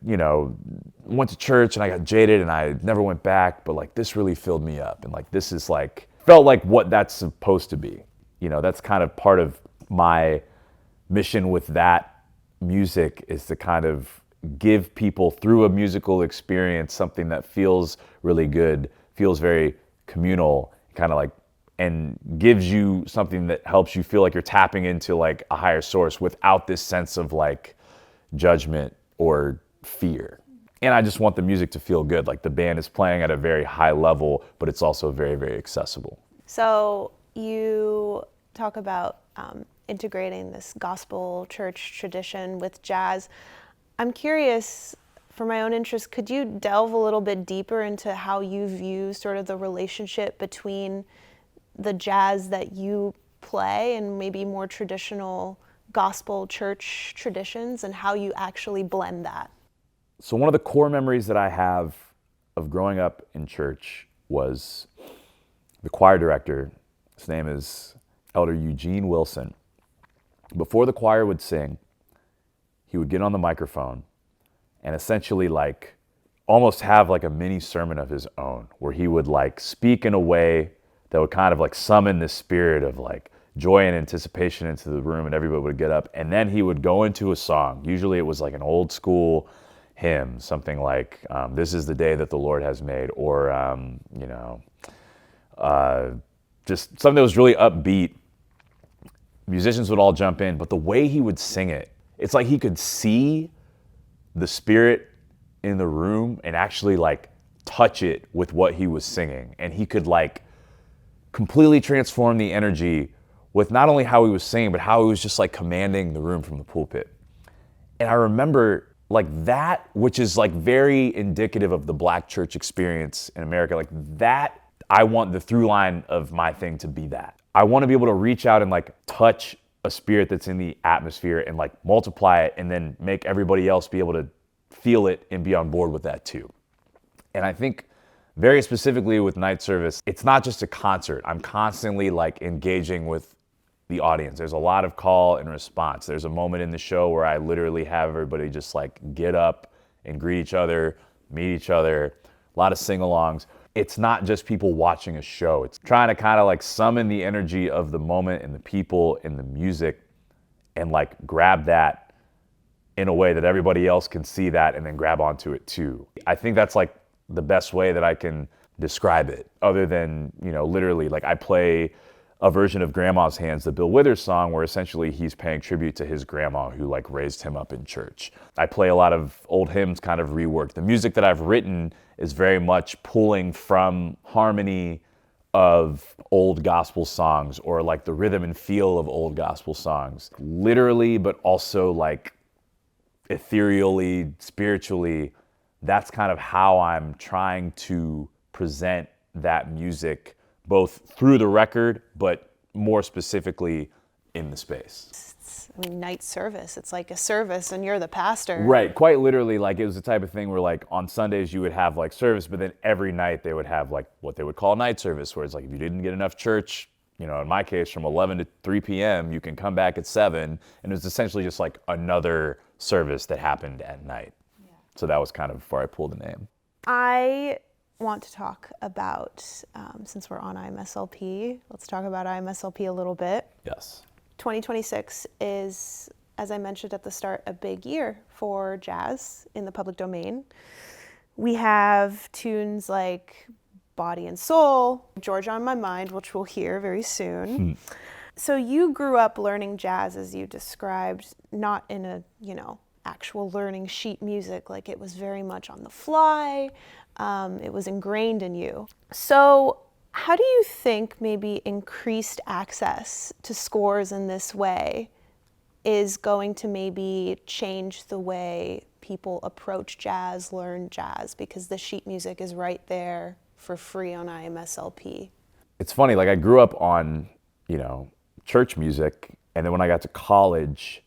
went to church and I got jaded and I never went back, but like, this really filled me up. And like, this is like, felt like what that's supposed to be. That's kind of part of my mission with that music, is to kind of give people through a musical experience something that feels really good, feels very communal, kind of like, and gives you something that helps you feel like you're tapping into like a higher source without this sense of like judgment or fear. And I just want the music to feel good. Like, the band is playing at a very high level, but it's also very, very accessible. So you talk about integrating this gospel church tradition with jazz. I'm curious, for my own interest, could you delve a little bit deeper into how you view sort of the relationship between the jazz that you play and maybe more traditional gospel church traditions, and how you actually blend that? So one of the core memories that I have of growing up in church was the choir director. His name is Elder Eugene Wilson. Before the choir would sing, he would get on the microphone and essentially like almost have like a mini sermon of his own, where he would like speak in a way that would kind of like summon the spirit of like joy and anticipation into the room, and everybody would get up, and then he would go into a song. Usually it was like an old school hymn, something like "This is the day that the Lord has made," or just something that was really upbeat. Musicians would all jump in, but the way he would sing it, it's like he could see the spirit in the room and actually like touch it with what he was singing, and he could like completely transform the energy with not only how he was singing, but how he was just like commanding the room from the pulpit. And I remember like that, which is like very indicative of the Black church experience in America, like that, I want the through line of my thing to be that. I want to be able to reach out and like touch a spirit that's in the atmosphere and like multiply it, and then make everybody else be able to feel it and be on board with that too. And I think very specifically with night service, it's not just a concert. I'm constantly like engaging with the audience. There's a lot of call and response. There's a moment in the show where I literally have everybody just like get up and greet each other, meet each other, a lot of sing-alongs. It's not just people watching a show. It's trying to kind of like summon the energy of the moment and the people and the music, and like grab that in a way that everybody else can see that and then grab onto it too. I think that's like the best way that I can describe it, other than, literally, like I play a version of Grandma's Hands, the Bill Withers song, where essentially he's paying tribute to his grandma who like raised him up in church. I play a lot of old hymns kind of reworked. The music that I've written is very much pulling from harmony of old gospel songs, or like the rhythm and feel of old gospel songs, literally, but also like ethereally, spiritually. That's kind of how I'm trying to present that music, both through the record, but more specifically in the space. Night service, it's like a service and you're the pastor. Right, quite literally. Like, it was the type of thing where like on Sundays you would have like service, but then every night they would have like what they would call night service, where it's like if you didn't get enough church, in my case from 11 to 3 p.m., you can come back at 7, and it was essentially just like another service that happened at night. Yeah. So that was kind of where I pulled the name. I want to talk about, since we're on IMSLP, let's talk about IMSLP a little bit. Yes. 2026 is, as I mentioned at the start, a big year for jazz in the public domain. We have tunes like Body and Soul, Georgia on My Mind, which we'll hear very soon. So you grew up learning jazz, as you described, not in a, actual learning sheet music. Like, it was very much on the fly. It was ingrained in you. So How do you think maybe increased access to scores in this way is going to maybe change the way people approach jazz, learn jazz, because the sheet music is right there for free on IMSLP? It's funny, like I grew up on, church music, and then when I got to college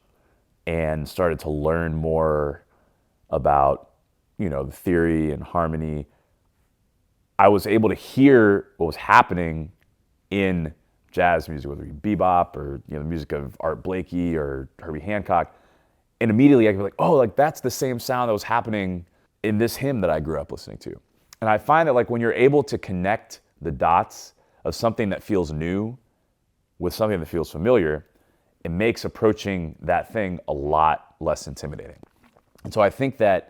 and started to learn more about, the theory and harmony, I was able to hear what was happening in jazz music, whether it be bebop or the music of Art Blakey or Herbie Hancock, and immediately I could be like, oh, like that's the same sound that was happening in this hymn that I grew up listening to. And I find that like when you're able to connect the dots of something that feels new with something that feels familiar, it makes approaching that thing a lot less intimidating. And so I think that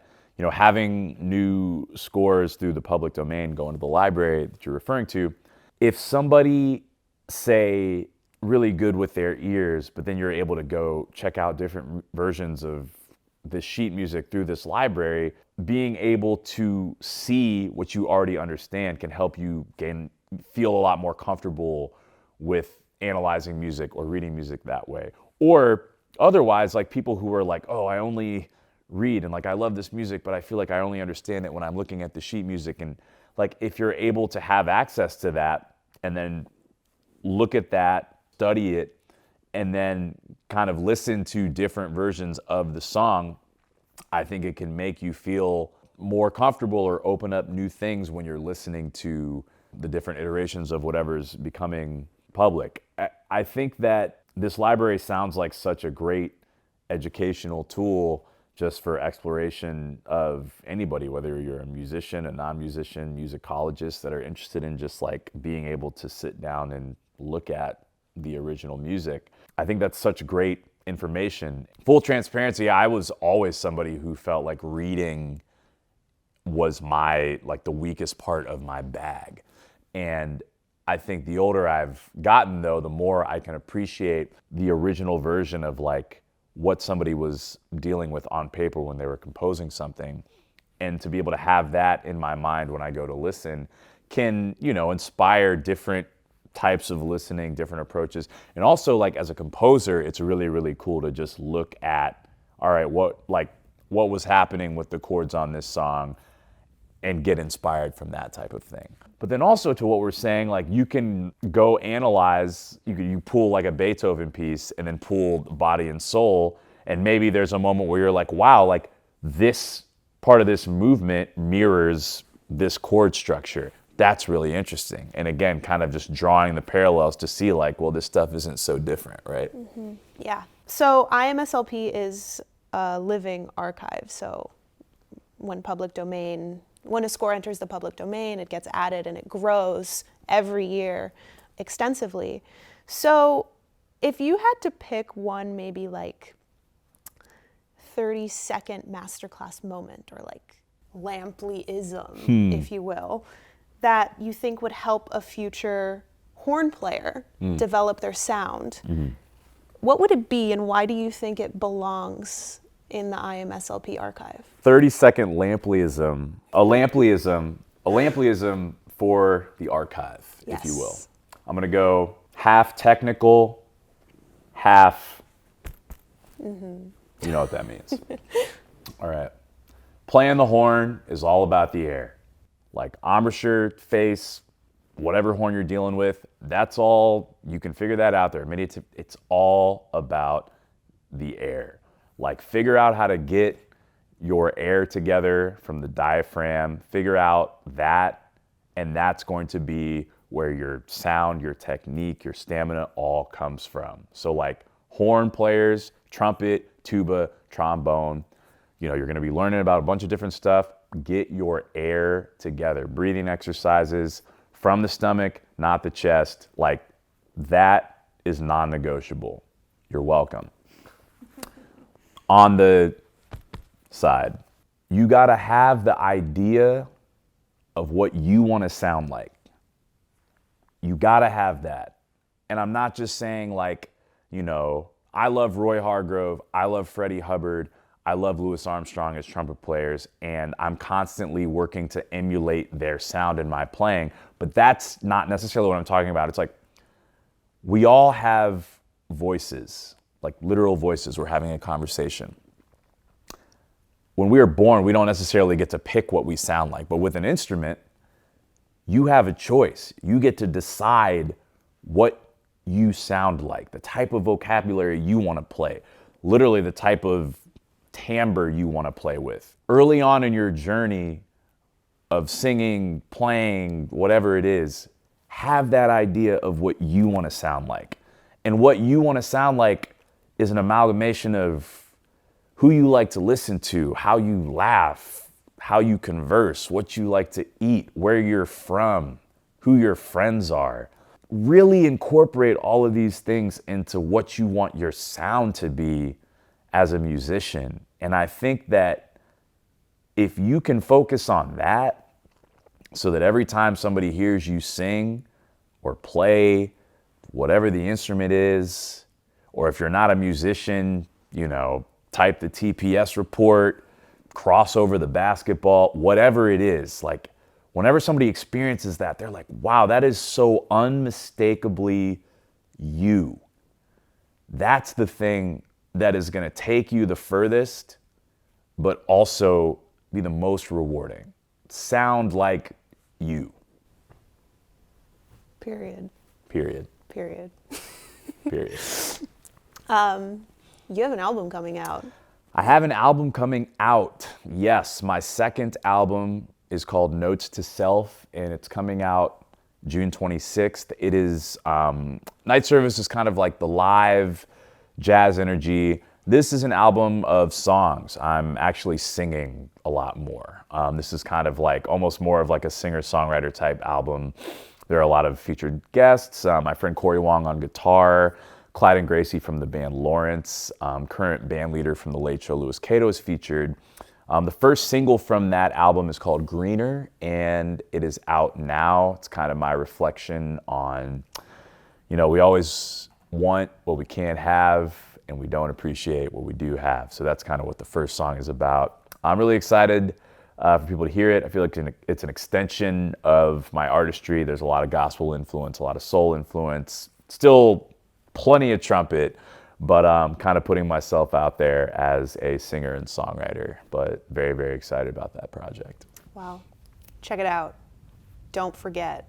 having new scores through the public domain going to the library that you're referring to, if somebody, say, really good with their ears, but then you're able to go check out different versions of this sheet music through this library, being able to see what you already understand can help you feel a lot more comfortable with analyzing music or reading music that way. Or otherwise, like people who are like, oh, I only read and like I love this music, but I feel like I only understand it when I'm looking at the sheet music. And like if you're able to have access to that and then look at that, study it, and then kind of listen to different versions of the song, I think it can make you feel more comfortable or open up new things when you're listening to the different iterations of whatever's becoming public. I think that this library sounds like such a great educational tool just for exploration of anybody, whether you're a musician, a non-musician, musicologists that are interested in just like being able to sit down and look at the original music. I think that's such great information. Full transparency, I was always somebody who felt like reading was the weakest part of my bag. And I think the older I've gotten though, the more I can appreciate the original version of like what somebody was dealing with on paper when they were composing something. And to be able to have that in my mind when I go to listen can, inspire different types of listening, different approaches. And also like as a composer, it's really, really cool to just look at, all right, what was happening with the chords on this song and get inspired from that type of thing. But then also to what we're saying, like you can go analyze, you pull like a Beethoven piece and then pull body and soul, and maybe there's a moment where you're like, wow, like this part of this movement mirrors this chord structure. That's really interesting. And again, kind of just drawing the parallels to see like, well, this stuff isn't so different, right? Mm-hmm. Yeah. So IMSLP is a living archive. So when a score enters the public domain, it gets added and it grows every year extensively. So if you had to pick one maybe like 30-second masterclass moment or like Lampley-ism, if you will, that you think would help a future horn player develop their sound, what would it be and why do you think it belongs in the IMSLP archive? 30-second Lampley-ism, a Lampley-ism for the archive, Yes. if you will. I'm gonna go half technical, half, you know what that means. All right. Playing the horn is all about the air. Like embouchure, face, whatever horn you're dealing with, that's all, you can figure that out there. It's all about the air. Like figure out how to get your air together from the diaphragm, figure out that, and that's going to be where your sound, your technique, your stamina all comes from. So like horn players, trumpet, tuba, trombone, you're gonna be learning about a bunch of different stuff. Get your air together. Breathing exercises from the stomach, not the chest. Like that is non-negotiable. You're welcome. On the side, you gotta have the idea of what you wanna sound like. You gotta have that. And I'm not just saying like, I love Roy Hargrove, I love Freddie Hubbard, I love Louis Armstrong as trumpet players, and I'm constantly working to emulate their sound in my playing. But that's not necessarily what I'm talking about. It's like we all have voices, like literal voices. We're having a conversation. When we are born, we don't necessarily get to pick what we sound like. But with an instrument, you have a choice. You get to decide what you sound like, the type of vocabulary you want to play, literally the type of timbre you want to play with. Early on in your journey of singing, playing, whatever it is, have that idea of what you want to sound like. And what you want to sound like is an amalgamation of who you like to listen to, how you laugh, how you converse, what you like to eat, where you're from, who your friends are. Really incorporate all of these things into what you want your sound to be as a musician. And I think that if you can focus on that, so that every time somebody hears you sing or play, whatever the instrument is, or if you're not a musician, type the TPS report, cross over the basketball, whatever it is, like whenever somebody experiences that, they're like, wow, that is so unmistakably you. That's the thing that is going to take you the furthest, but also be the most rewarding. Sound like you. Period. Period. Period. Period. You have an album coming out. I have an album coming out. Yes, my second album is called Notes to Self, and it's coming out June 26th. It is, Night Service is kind of like the live jazz energy. This is an album of songs. I'm actually singing a lot more. This is kind of like almost more of like a singer-songwriter type album. There are a lot of featured guests. My friend Corey Wong on guitar, Clyde and Gracie from the band Lawrence, current band leader from The Late Show, Louis Cato, is featured. The first single from that album is called Greener, and it is out now. It's kind of my reflection on, we always want what we can't have, and we don't appreciate what we do have. So that's kind of what the first song is about. I'm really excited for people to hear it. I feel like it's an extension of my artistry. There's a lot of gospel influence, a lot of soul influence, still plenty of trumpet, but kind of putting myself out there as a singer and songwriter, but very, very excited about that project. Wow. Check it out. Don't forget.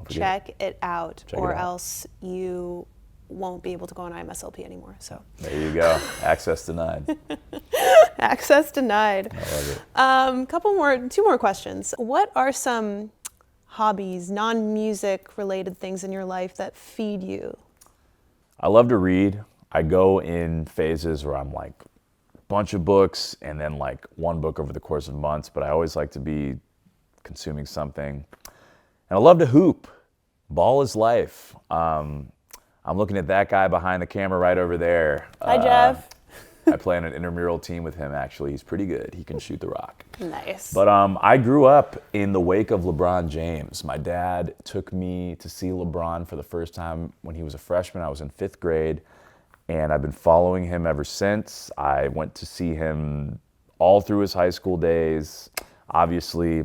Check it out, or else you won't be able to go on IMSLP anymore. So there you go. Access denied. Access denied. I love it. Two more questions. What are some hobbies, non-music related things in your life that feed you? I love to read. I go in phases where I'm like a bunch of books and then like one book over the course of months, but I always like to be consuming something. And I love to hoop. Ball is life. I'm looking at that guy behind the camera right over there. Hi, Jeff. I play on an intramural team with him, actually. He's pretty good. He can shoot the rock. Nice. But I grew up in the wake of LeBron James. My dad took me to see LeBron for the first time when he was a freshman. I was in 5th grade, and I've been following him ever since. I went to see him all through his high school days. Obviously,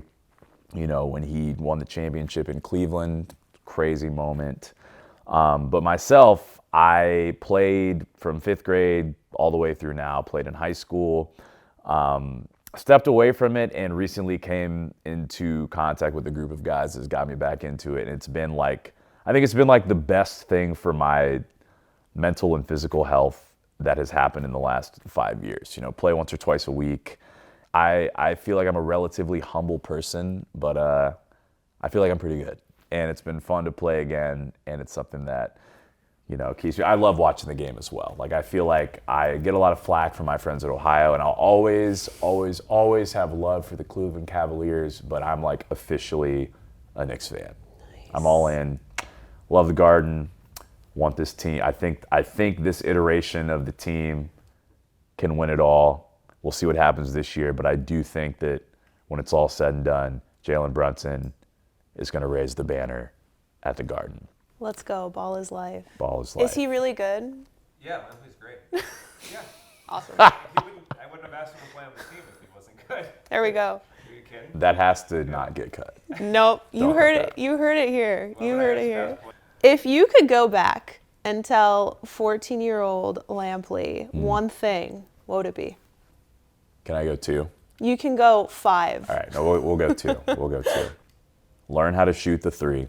when he won the championship in Cleveland, crazy moment. But myself, I played from 5th grade all the way through now, played in high school, stepped away from it, and recently came into contact with a group of guys that's got me back into it. And it's been like, I think it's been like the best thing for my mental and physical health that has happened in the last 5 years. Play once or twice a week. I feel like I'm a relatively humble person, but I feel like I'm pretty good. And it's been fun to play again, and it's something that, keeps me. I love watching the game as well. Like, I feel like I get a lot of flack from my friends at Ohio, and I'll always, always, always have love for the Cleveland Cavaliers, but I'm like officially a Knicks fan. Nice. I'm all in. Love the Garden. Want this team. I think this iteration of the team can win it all. We'll see what happens this year, but I do think that when it's all said and done, Jalen Brunson is going to raise the banner at the Garden. Let's go. Ball is life. Ball is life. Is he really good? Yeah, Lampley's great. Yeah. Awesome. I wouldn't have asked him to play on the team if he wasn't good. There we go. Are you kidding? That has to not get cut. Nope, you Don't heard cut it. that. You heard it here. You Well, heard I it asked here. about- If you could go back and tell 14-year-old Lampley one thing, what would it be? Can I go 2? You can go 5. All right, no, we'll go 2. We'll go 2. Learn how to shoot the 3.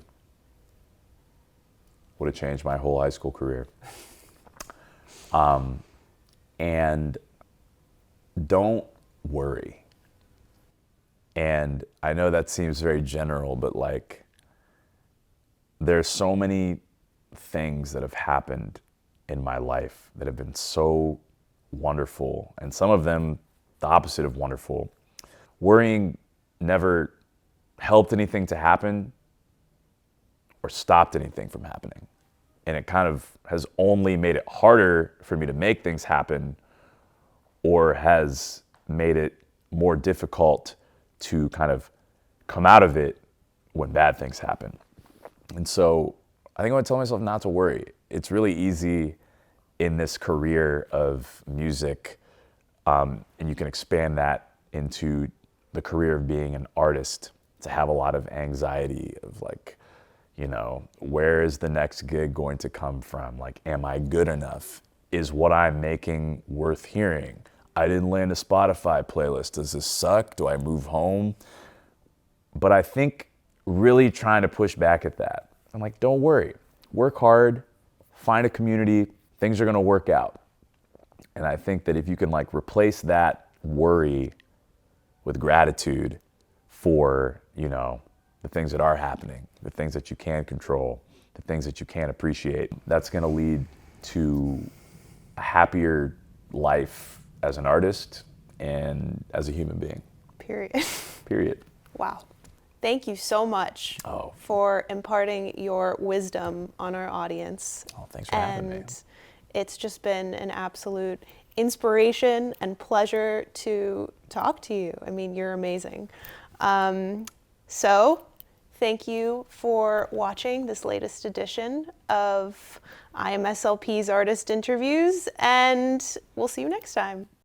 Would have changed my whole high school career. And don't worry. And I know that seems very general, but like, there's so many things that have happened in my life that have been so wonderful, and some of them the opposite of wonderful. Worrying never helped anything to happen or stopped anything from happening. And it kind of has only made it harder for me to make things happen, or has made it more difficult to kind of come out of it when bad things happen. And so I think I would tell myself not to worry. It's really easy in this career of music, and you can expand that into the career of being an artist, to have a lot of anxiety of like, you know, where is the next gig going to come from? Like, am I good enough? Is what I'm making worth hearing? I didn't land a Spotify playlist. Does this suck? Do I move home? But I think really trying to push back at that. I'm like, don't worry. Work hard, find a community, things are gonna work out. And I think that if you can like replace that worry with gratitude for, you know, the things that are happening, the things that you can control, the things that you can appreciate, that's gonna lead to a happier life as an artist and as a human being. Period. Period. Wow. Thank you so much Oh. for imparting your wisdom on our audience. Oh, thanks for having me. And it's just been an absolute inspiration and pleasure to talk to you. I mean, you're amazing. So thank you for watching this latest edition of IMSLP's Artist Interviews, and we'll see you next time.